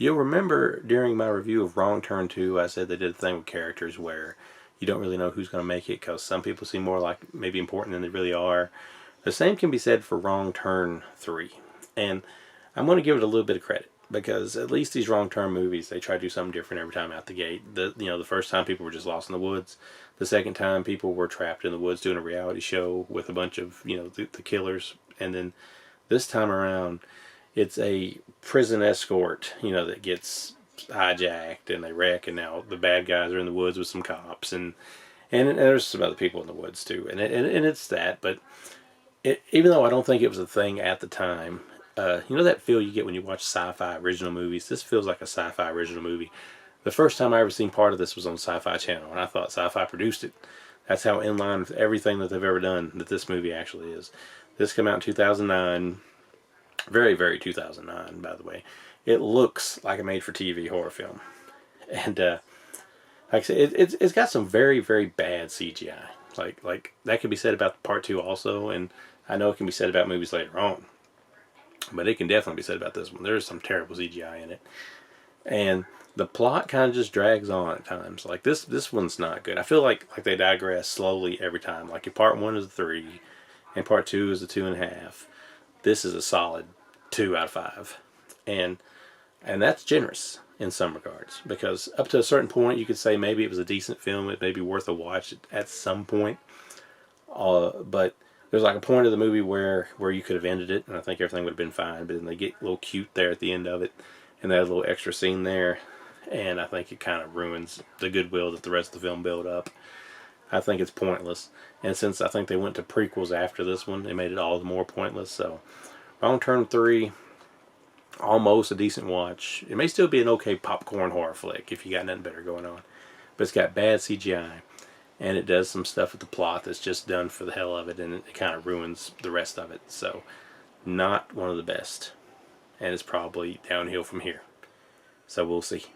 You'll remember during my review of Wrong Turn 2, I said they did a thing with characters where you don't really know who's going to make it because some people seem more like maybe important than they really are. The same can be said for Wrong Turn 3. And I'm going to give it a little bit of credit because at least these Wrong Turn movies, they try to do something different every time out the gate. The first time people were just lost in the woods. The second time people were trapped in the woods doing a reality show with a bunch of, the killers. And then this time around, it's a prison escort, that gets hijacked and they wreck, and now the bad guys are in the woods with some cops, and there's some other people in the woods too, and it's that. But even though I don't think it was a thing at the time, that feel you get when you watch sci-fi original movies. This feels like a sci-fi original movie. The first time I ever seen part of this was on Sci-Fi Channel, and I thought Sci-Fi produced it. That's how in line with everything that they've ever done that this movie actually is. This came out in 2009. Very, very 2009, by the way. It looks like a made-for-TV horror film. And, like I said, it's got some very, very bad CGI. Like that could be said about part 2 also, and I know it can be said about movies later on. But it can definitely be said about this one. There's some terrible CGI in it. And the plot kind of just drags on at times. Like this one's not good. I feel like they digress slowly every time. Like your part 1 is a 3, and part 2 is a 2.5. This is a solid 2 out of 5. And that's generous in some regards. Because up to a certain point, you could say maybe it was a decent film. It may be worth a watch at some point. But there's like a point of the movie where you could have ended it, and I think everything would have been fine. But then they get a little cute there at the end of it, and they have a little extra scene there. And I think it kind of ruins the goodwill that the rest of the film built up. I think it's pointless. And since I think they went to prequels after this one, they made it all the more pointless. So, Wrong Turn 3, almost a decent watch. It may still be an okay popcorn horror flick if you got nothing better going on. But it's got bad CGI. And it does some stuff with the plot that's just done for the hell of it. And it kind of ruins the rest of it. So, not one of the best. And it's probably downhill from here. So, we'll see.